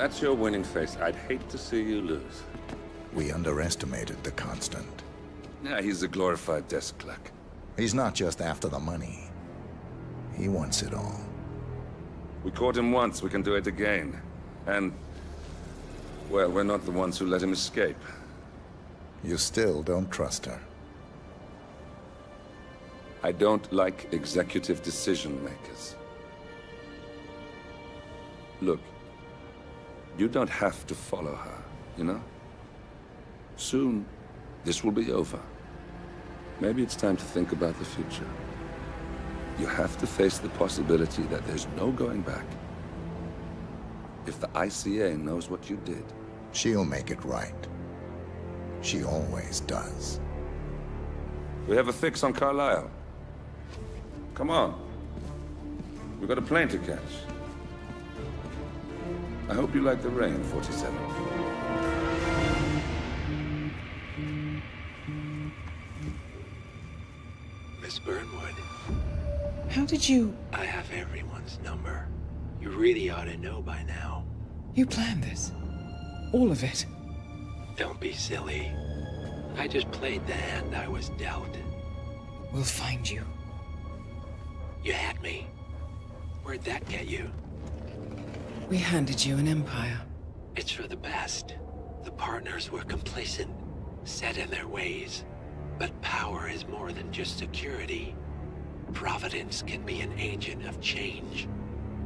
that's your winning face, I'd hate to see you lose. We underestimated the Constant. Yeah, he's a glorified desk clerk. He's not just after the money. He wants it all. We caught him once, we can do it again. And, well, we're not the ones who let him escape. You still don't trust her. I don't like executive decision makers. Look, you don't have to follow her, you know? Soon, this will be over. Maybe it's time to think about the future. You have to face the possibility that there's no going back. If the ICA knows what you did... She'll make it right. She always does. We have a fix on Carlisle. Come on. We've got a plane to catch. I hope you like the rain, 47. Miss Burnwood. How did you... I have everyone's number. You really ought to know by now. You planned this? All of it? Don't be silly. I just played the hand I was dealt. We'll find you. You had me. Where'd that get you? We handed you an empire. It's for the best. The partners were complacent, set in their ways. But power is more than just security. Providence can be an agent of change.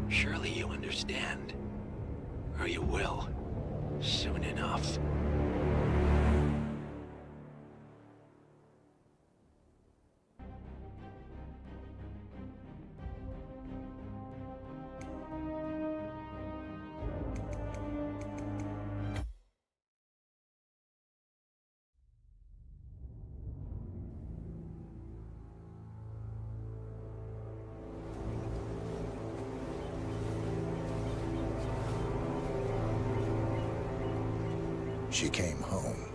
Surely you understand. Or you will. Soon enough. She came home.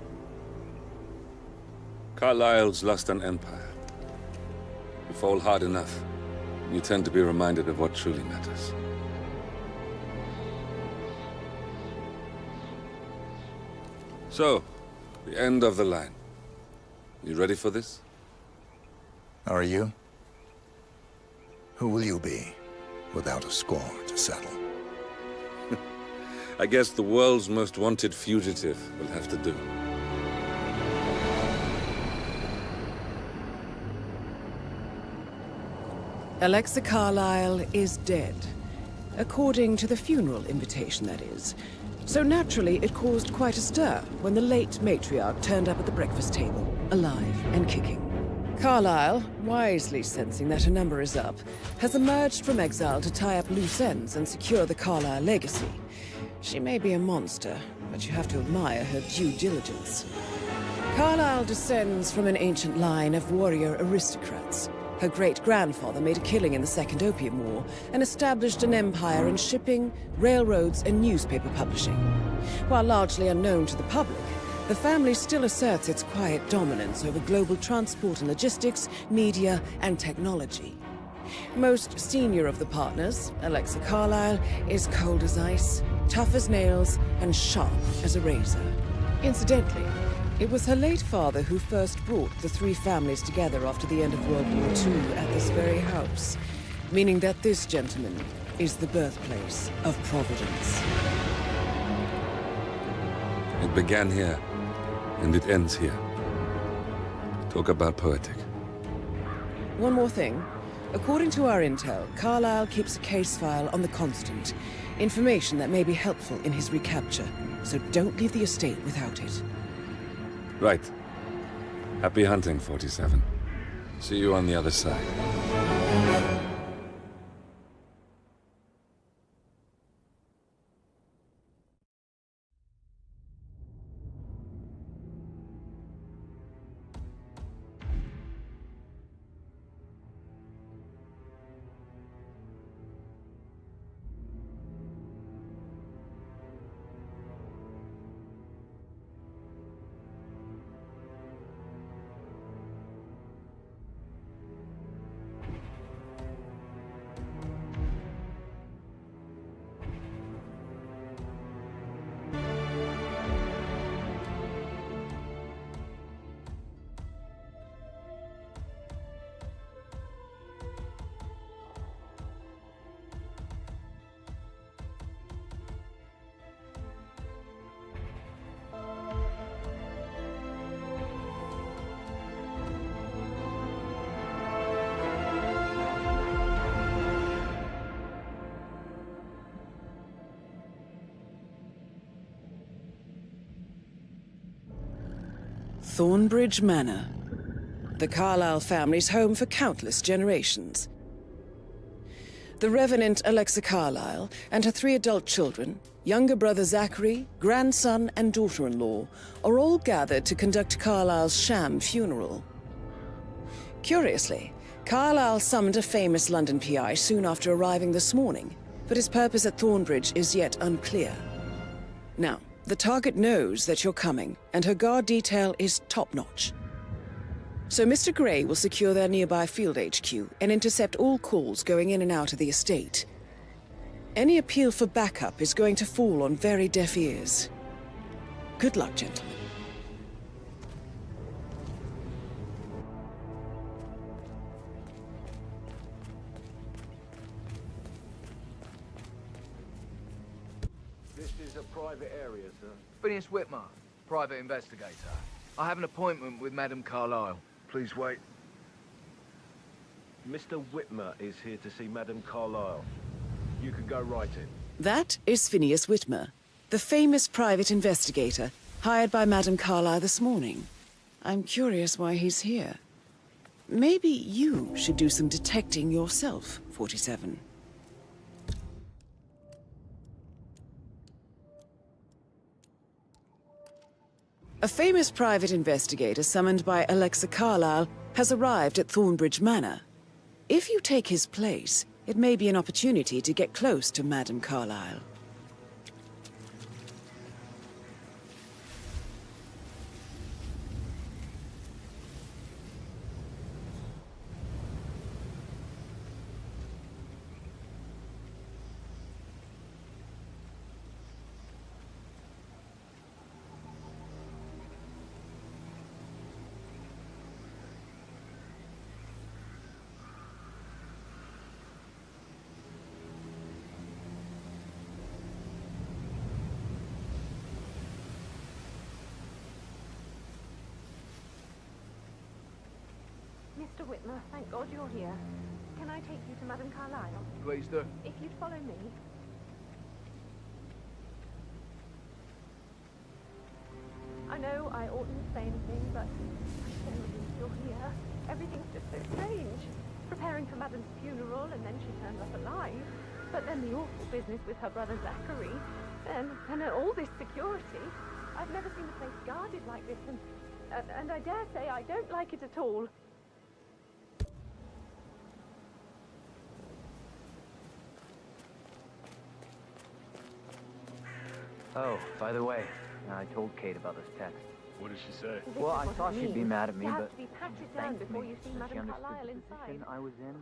Carlisle's lost an empire. You fall hard enough, you tend to be reminded of what truly matters. So, the end of the line. You ready for this? Are you? Who will you be, without a score to settle? I guess the world's most wanted fugitive will have to do. Alexa Carlisle is dead. According to the funeral invitation, that is. So naturally, it caused quite a stir when the late matriarch turned up at the breakfast table, alive and kicking. Carlisle, wisely sensing that her number is up, has emerged from exile to tie up loose ends and secure the Carlisle legacy. She may be a monster, but you have to admire her due diligence. Carlisle descends from an ancient line of warrior aristocrats. Her great-grandfather made a killing in the Second Opium War and established an empire in shipping, railroads, and newspaper publishing. While largely unknown to the public, the family still asserts its quiet dominance over global transport and logistics, media, and technology. Most senior of the partners, Alexa Carlisle, is cold as ice, tough as nails, and sharp as a razor. Incidentally, it was her late father who first brought the three families together after the end of World War II at this very house, meaning that this gentleman is the birthplace of Providence. It began here, and it ends here. Talk about poetic. One more thing. According to our intel, Carlisle keeps a case file on the Constant. Information that may be helpful in his recapture, so don't leave the estate without it. Right. Happy hunting, 47. See you on the other side. Thornbridge Manor, the Carlyle family's home for countless generations. The Revenant Alexa Carlyle and her 3 adult children, younger brother Zachary, grandson, and daughter-in-law, are all gathered to conduct Carlyle's sham funeral. Curiously, Carlyle summoned a famous London PI soon after arriving this morning, but his purpose at Thornbridge is yet unclear. Now, the target knows that you're coming, and her guard detail is top-notch. So Mr. Gray will secure their nearby field HQ and intercept all calls going in and out of the estate. Any appeal for backup is going to fall on very deaf ears. Good luck, gentlemen. This is a private area, sir. Phineas Whitmer, private investigator. I have an appointment with Madame Carlyle. Please wait. Mr. Whitmer is here to see Madame Carlyle. You can go right in. That is Phineas Whitmer, the famous private investigator hired by Madame Carlyle this morning. I'm curious why he's here. Maybe you should do some detecting yourself, 47. A famous private investigator summoned by Alexa Carlyle has arrived at Thornbridge Manor. If you take his place, it may be an opportunity to get close to Madame Carlyle. Mr. Whitmer, thank God you're here. Can I take you to Madame Carlyle? Please do. If you'd follow me. I know I oughtn't say anything, but I'm so relieved you're here. Everything's just so strange. Preparing for Madame's funeral, and then she turns up alive. But then the awful business with her brother Zachary, and all this security. I've never seen a place guarded like this, and I dare say I don't like it at all. Oh, by the way, I told Kate about this text. What did she say? This Well, is I what thought she'd be mean. mad at me, You have but to be she patted down thanked before me you see that she Madame understood Carlyle the inside. position I was in.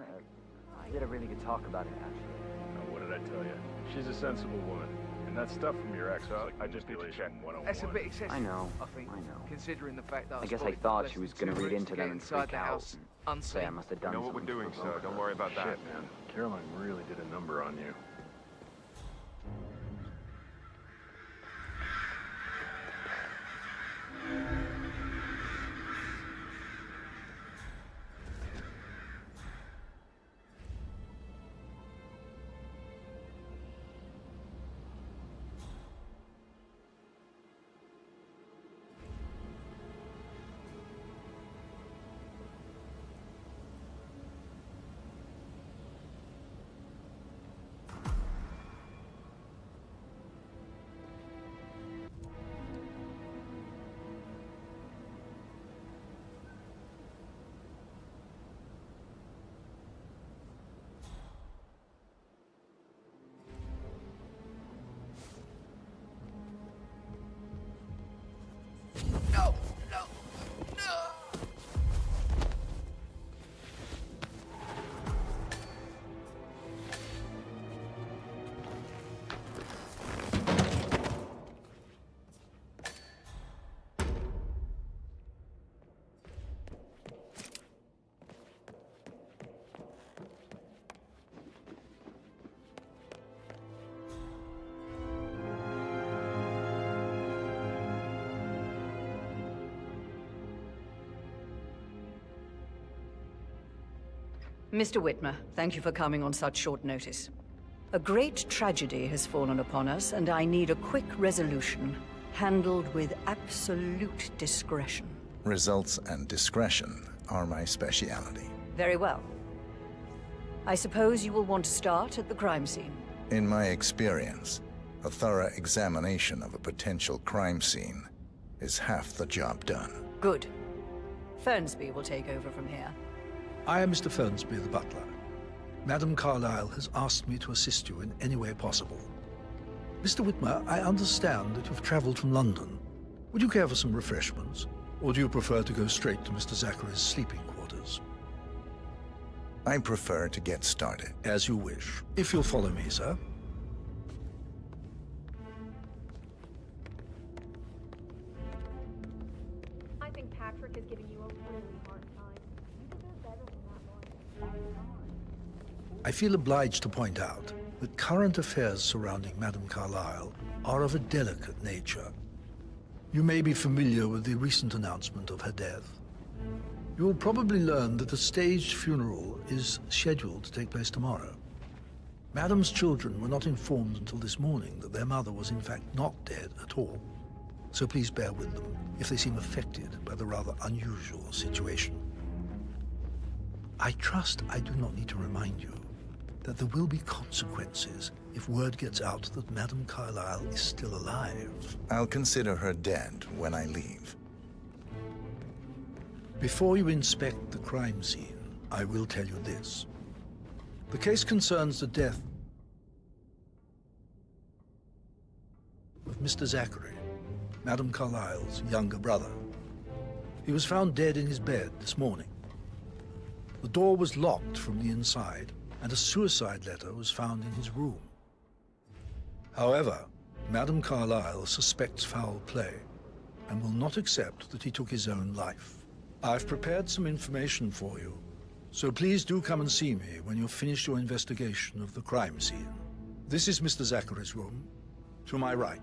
We had a really good talk about it, actually. What did I tell you? She's a sensible woman. And that stuff from your ex was like I just need to check 101. That's a bit excessive. I know, I think. I know. Considering the fact that I guess I spotted thought less she was than going to 2 read routes into to them get and inside freak the out house and say I unseen. must have done You know what we're something doing, to so provoke don't her. worry about that. Shit, man. Caroline really did a number on you. Mr. Whitmer, thank you for coming on such short notice. A great tragedy has fallen upon us, and I need a quick resolution, handled with absolute discretion. Results and discretion are my specialty. Very well. I suppose you will want to start at the crime scene. In my experience, a thorough examination of a potential crime scene is half the job done. Good. Fernsby will take over from here. I am Mr. Fernsby, the butler. Madam Carlyle has asked me to assist you in any way possible. Mr. Whitmer, I understand that you've traveled from London. Would you care for some refreshments? Or do you prefer to go straight to Mr. Zachary's sleeping quarters? I prefer to get started. As you wish. If you'll follow me, sir. I think Patrick is giving you a really hard time. You deserve better than that, Lauren. I feel obliged to point out that current affairs surrounding Madame Carlyle are of a delicate nature. You may be familiar with the recent announcement of her death. You will probably learn that a staged funeral is scheduled to take place tomorrow. Madame's children were not informed until this morning that their mother was in fact not dead at all. So please bear with them if they seem affected by the rather unusual situation. I trust I do not need to remind you that there will be consequences if word gets out that Madame Carlyle is still alive. I'll consider her dead when I leave. Before you inspect the crime scene, I will tell you this. The case concerns the death of Mr. Zachary, Madame Carlyle's younger brother. He was found dead in his bed this morning. The door was locked from the inside, and a suicide letter was found in his room. However, Madame Carlyle suspects foul play and will not accept that he took his own life. I've prepared some information for you, so please do come and see me when you've finished your investigation of the crime scene. This is Mr. Zachary's room, to my right.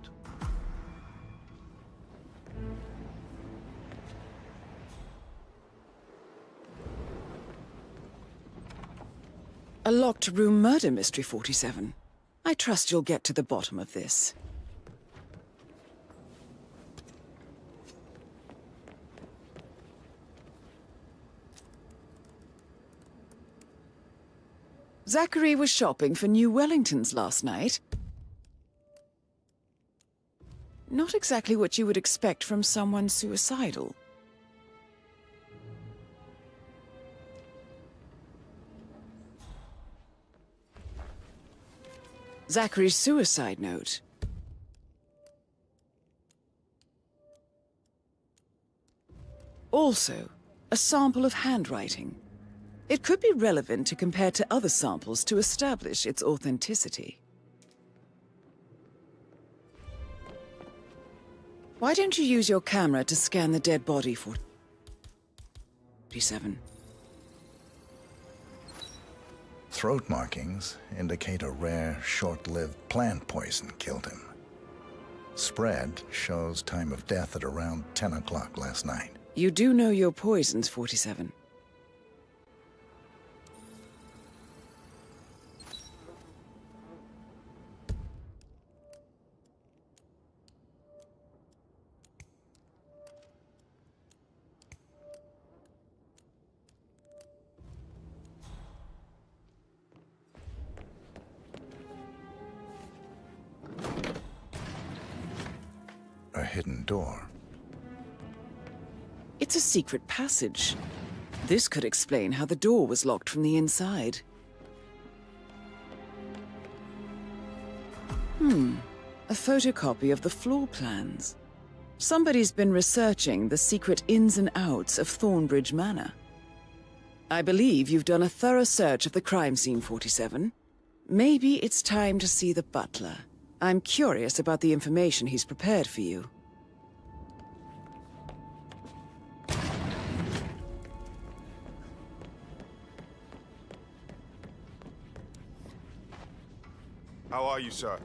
A locked room murder mystery, 47. I trust you'll get to the bottom of this. Zachary was shopping for new Wellingtons last night. Not exactly what you would expect from someone suicidal. Zachary's suicide note. Also, a sample of handwriting. It could be relevant to compare to other samples to establish its authenticity. Why don't you use your camera to scan the dead body, 47? Throat markings indicate a rare, short-lived plant poison killed him. Spread shows time of death at around 10 o'clock last night. You do know your poisons, 47. A hidden door. It's a secret passage. This could explain how the door was locked from the inside. A photocopy of the floor plans. Somebody's been researching the secret ins and outs of Thornbridge Manor. I believe you've done a thorough search of the crime scene, 47. Maybe it's time to see the butler. I'm curious about the information he's prepared for you. How are you, sir?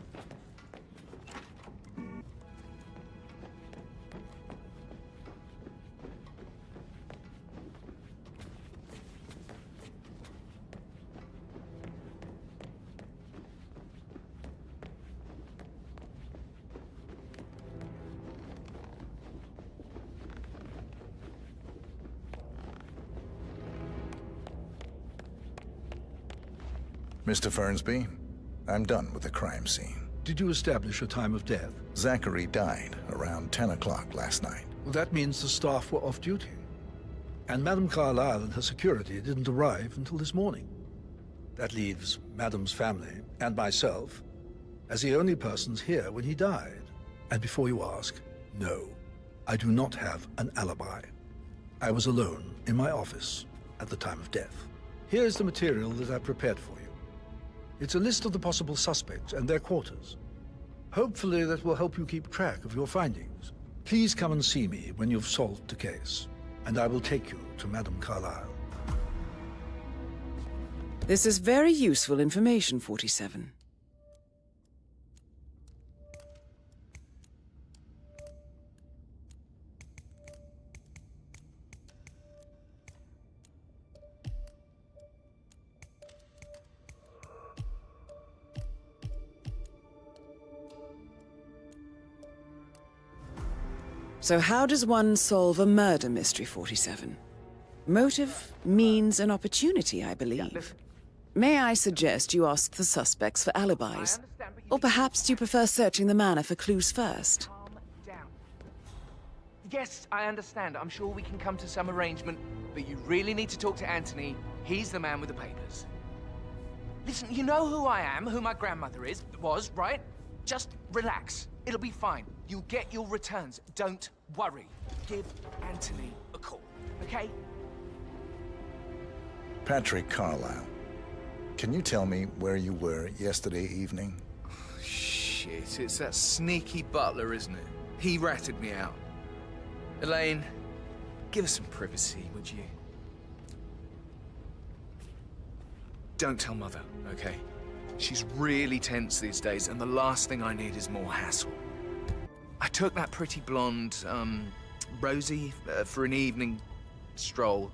Mr. Fernsby, I'm done with the crime scene. Did you establish a time of death? Zachary died around 10 o'clock last night. Well, that means the staff were off duty. And Madame Carlyle and her security didn't arrive until this morning. That leaves Madame's family and myself as the only persons here when he died. And before you ask, no, I do not have an alibi. I was alone in my office at the time of death. Here's the material that I prepared for you. It's a list of the possible suspects and their quarters. Hopefully that will help you keep track of your findings. Please come and see me when you've solved the case, and I will take you to Madame Carlyle. This is very useful information, 47. So how does one solve a murder mystery, 47? Motive, means, and opportunity, I believe. May I suggest you ask the suspects for alibis? Or perhaps you prefer searching the manor for clues first? Calm down. Yes, I understand. I'm sure we can come to some arrangement, but you really need to talk to Anthony. He's the man with the papers. Listen, you know who I am, who my grandmother was, right? Just relax. It'll be fine. You'll get your returns. Don't worry. Give Anthony a call, okay? Patrick Carlyle, can you tell me where you were yesterday evening? Shit, it's that sneaky butler, isn't it? He ratted me out. Elaine, give us some privacy, would you? Don't tell Mother, okay? She's really tense these days, and the last thing I need is more hassle. I took that pretty blonde, Rosie, for an evening stroll.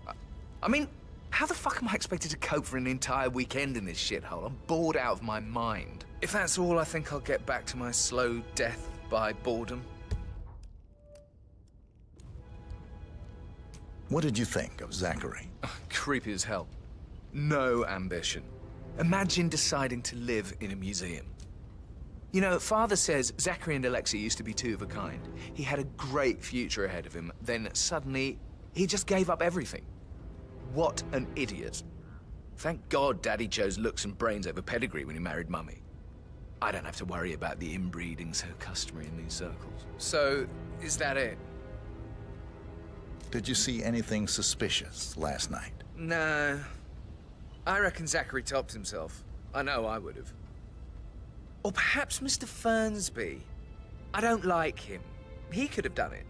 I mean, how the fuck am I expected to cope for an entire weekend in this shithole? I'm bored out of my mind. If that's all, I think I'll get back to my slow death by boredom. What did you think of Zachary? Creepy as hell. No ambition. Imagine deciding to live in a museum. You know, Father says Zachary and Alexei used to be two of a kind. He had a great future ahead of him, then suddenly, he just gave up everything. What an idiot. Thank God Daddy chose looks and brains over pedigree when he married Mummy. I don't have to worry about the inbreeding so customary in these circles. So, is that it? Did you see anything suspicious last night? No. I reckon Zachary topped himself. I know I would have. Or perhaps Mr. Fernsby. I don't like him. He could have done it.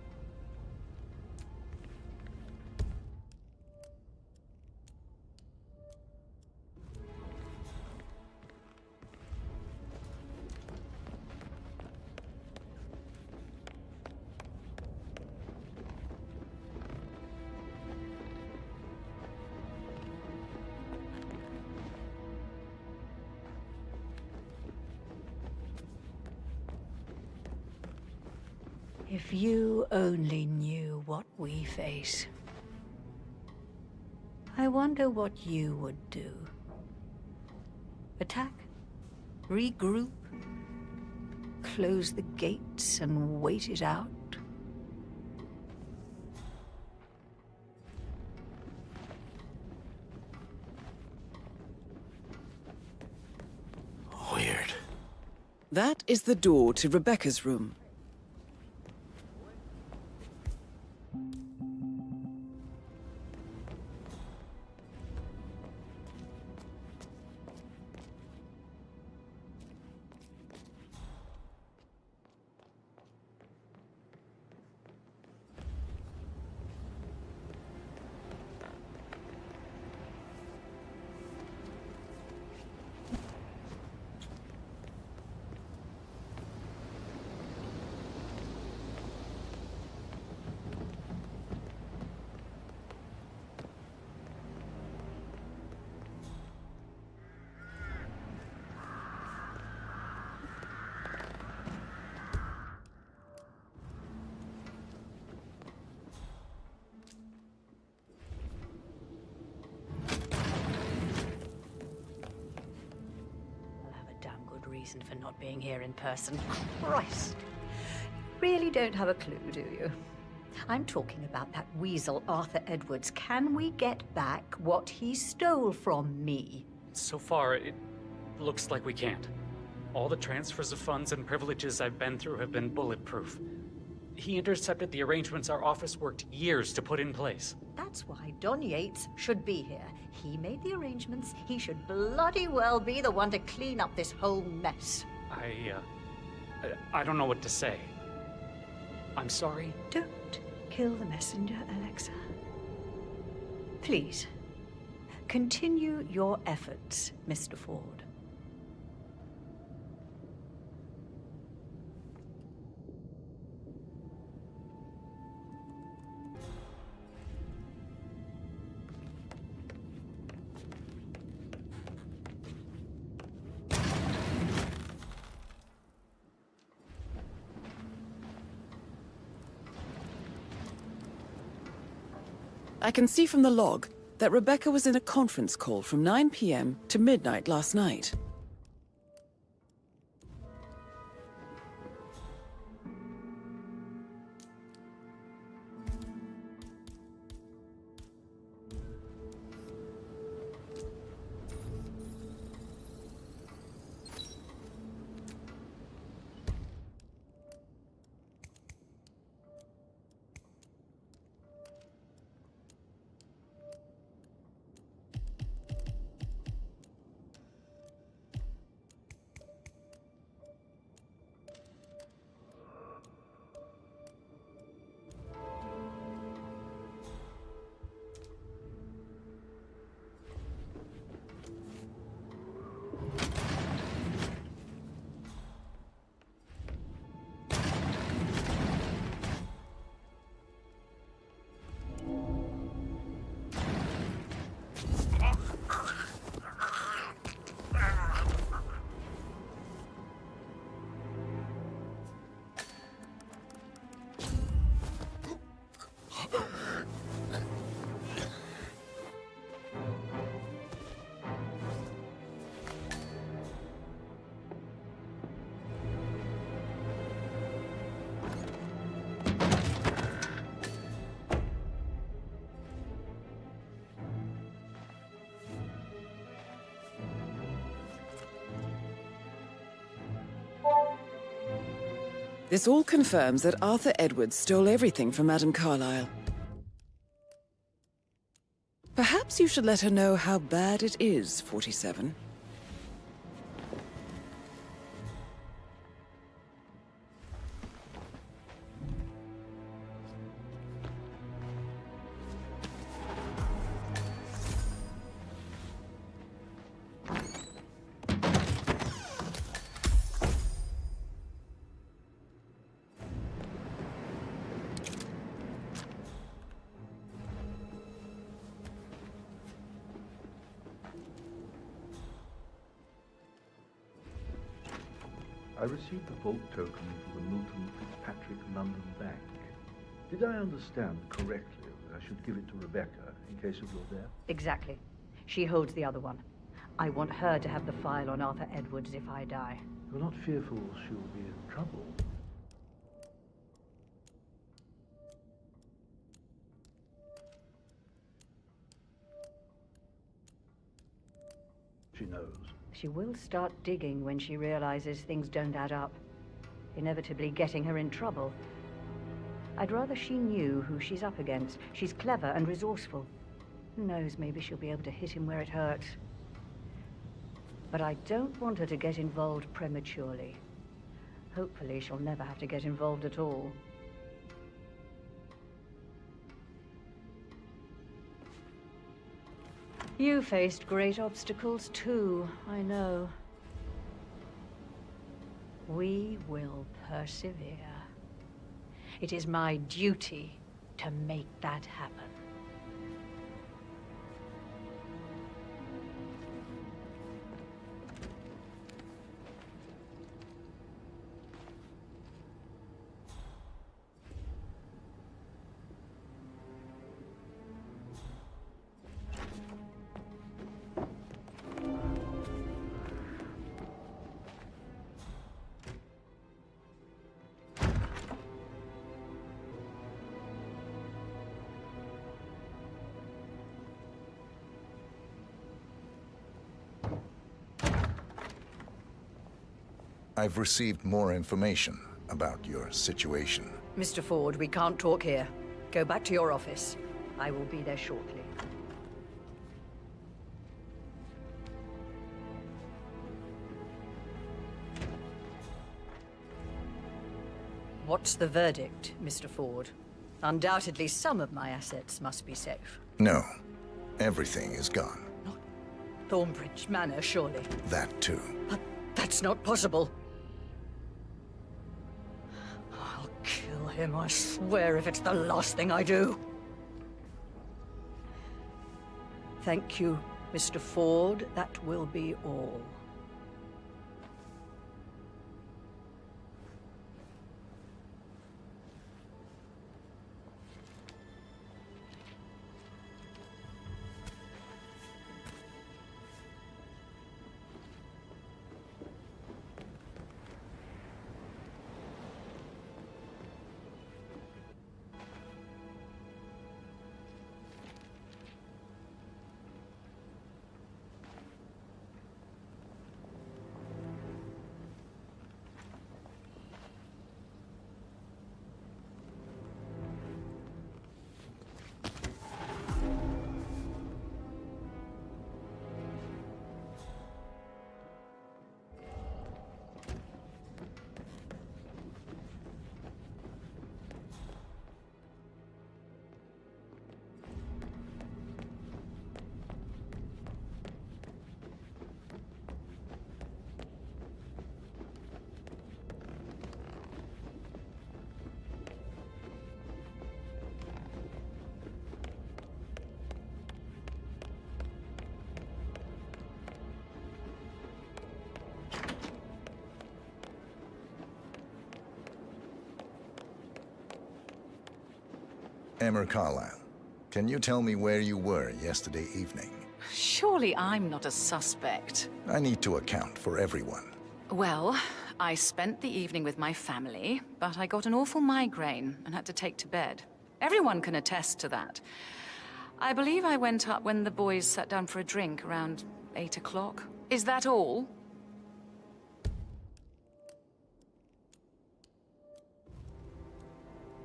If you only knew what we face. I wonder what you would do. Attack? Regroup? Close the gates and wait it out? Weird. That is the door to Rebecca's room. reason for not being here in person. Christ! Really don't have a clue, do you? I'm talking about that weasel Arthur Edwards. Can we get back what he stole from me? So far, it looks like we can't. All the transfers of funds and privileges I've been through have been bulletproof. He intercepted the arrangements our office worked years to put in place. That's why Don Yates should be here. He made the arrangements. He should bloody well be the one to clean up this whole mess. I don't know what to say. I'm sorry. Don't kill the messenger, Alexa. Please, continue your efforts, Mr. Ford. I can see from the log that Rebecca was in a conference call from 9 p.m. to midnight last night. This all confirms that Arthur Edwards stole everything from Madame Carlyle. Perhaps you should let her know how bad it is, 47. I received the vault token for the Milton Fitzpatrick London Bank. Did I understand correctly that I should give it to Rebecca in case of your death? Exactly. She holds the other one. I want her to have the file on Arthur Edwards if I die. You're not fearful she'll be in trouble? She knows. She will start digging when she realizes things don't add up, inevitably getting her in trouble. I'd rather she knew who she's up against. She's clever and resourceful. Who knows, maybe she'll be able to hit him where it hurts. But I don't want her to get involved prematurely. Hopefully she'll never have to get involved at all. You faced great obstacles too, I know. We will persevere. It is my duty to make that happen. I've received more information about your situation. Mr. Ford, we can't talk here. Go back to your office. I will be there shortly. What's the verdict, Mr. Ford? Undoubtedly, some of my assets must be safe. No. Everything is gone. Not Thornbridge Manor, surely. That too. But that's not possible. I'll kill him, I swear, if it's the last thing I do. Thank you, Mr. Ford. That will be all. Emma Carlisle, can you tell me where you were yesterday evening? Surely I'm not a suspect. I need to account for everyone. Well, I spent the evening with my family, but I got an awful migraine and had to take to bed. Everyone can attest to that. I believe I went up when the boys sat down for a drink around 8 o'clock. Is that all?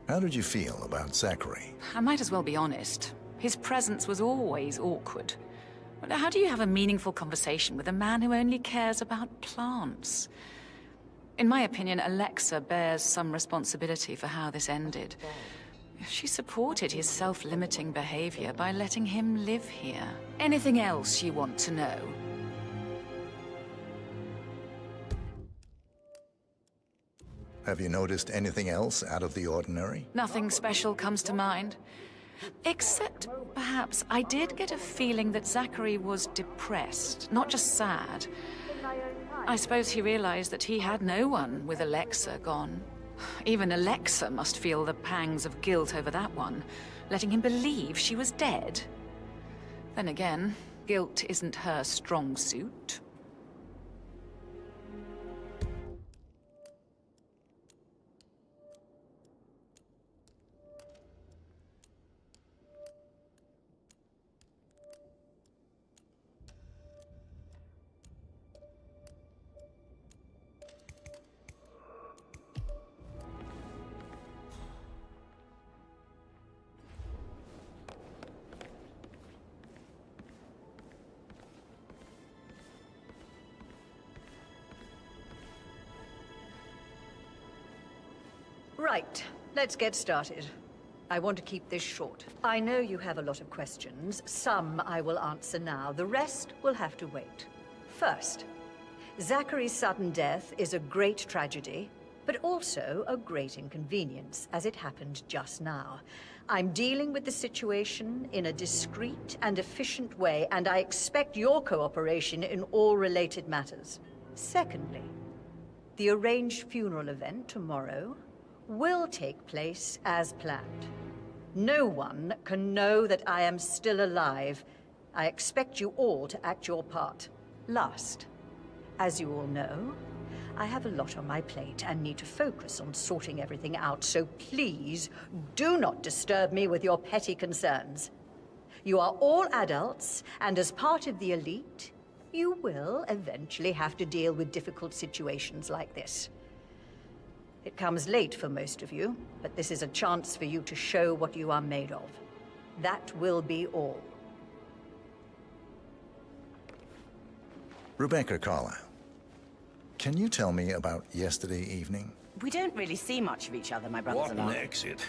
How did you feel about Zachary? I might as well be honest. His presence was always awkward. How do you have a meaningful conversation with a man who only cares about plants? In my opinion, Alexa bears some responsibility for how this ended. She supported his self-limiting behavior by letting him live here. Anything else you want to know? Have you noticed anything else out of the ordinary? Nothing special comes to mind. Except, perhaps, I did get a feeling that Zachary was depressed, not just sad. I suppose he realized that he had no one with Alexa gone. Even Alexa must feel the pangs of guilt over that one, letting him believe she was dead. Then again, guilt isn't her strong suit. Right, let's get started. I want to keep this short. I know you have a lot of questions. Some I will answer now. The rest will have to wait. First, Zachary's sudden death is a great tragedy, but also a great inconvenience, as it happened just now. I'm dealing with the situation in a discreet and efficient way, and I expect your cooperation in all related matters. Secondly, the arranged funeral event tomorrow will take place as planned. No one can know that I am still alive. I expect you all to act your part. Last, as you all know, I have a lot on my plate and need to focus on sorting everything out, so please do not disturb me with your petty concerns. You are all adults, and as part of the elite, You will eventually have to deal with difficult situations like this. It comes late for most of you, but this is a chance for you to show what you are made of. That will be all. Rebecca Carlyle, can you tell me about yesterday evening? We don't really see much of each other, my brothers and I. exit.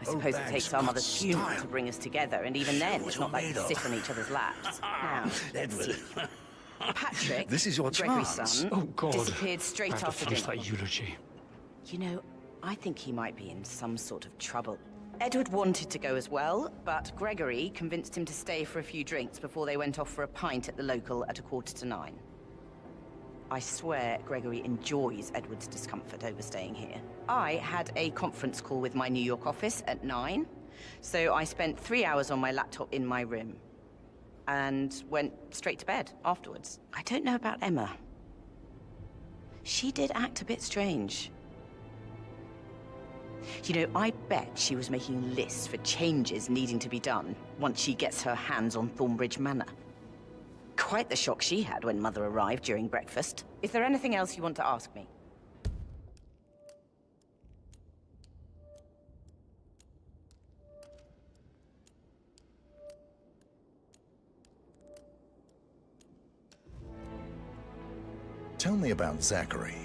I suppose it takes our mother's funeral to bring us together, and even then, it's not like we sit on each other's laps. Now, let's see. Patrick, This is your Gregory's chance. son, Oh, God. disappeared straight I have to after finish dinner. that eulogy. You know, I think he might be in some sort of trouble. Edward wanted to go as well, but Gregory convinced him to stay for a few drinks before they went off for a pint at the local at 9:15. I swear Gregory enjoys Edward's discomfort over staying here. I had a conference call with my New York office at 9, so I spent 3 hours on my laptop in my room and went straight to bed afterwards. I don't know about Emma. She did act a bit strange. You know, I bet she was making lists for changes needing to be done once she gets her hands on Thornbridge Manor. Quite the shock she had when Mother arrived during breakfast. Is there anything else you want to ask me? Tell me about Zachary.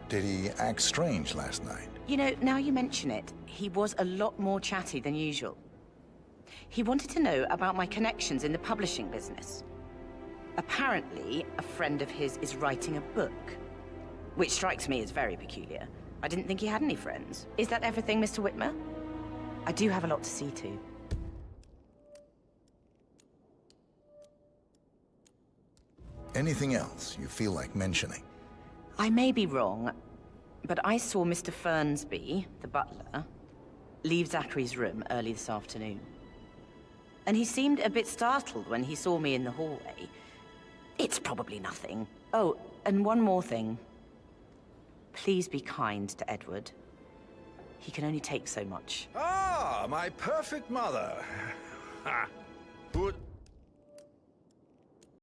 Did he act strange last night? You know, now you mention it, he was a lot more chatty than usual. He wanted to know about my connections in the publishing business. Apparently, a friend of his is writing a book, which strikes me as very peculiar. I didn't think he had any friends. Is that everything, Mr. Whitmer? I do have a lot to see to. Anything else you feel like mentioning? I may be wrong, but I saw Mr. Fernsby, the butler, leave Zachary's room early this afternoon. And he seemed a bit startled when he saw me in the hallway. It's probably nothing. Oh, and one more thing. Please be kind to Edward. He can only take so much. Ah, my perfect mother. Ha! Put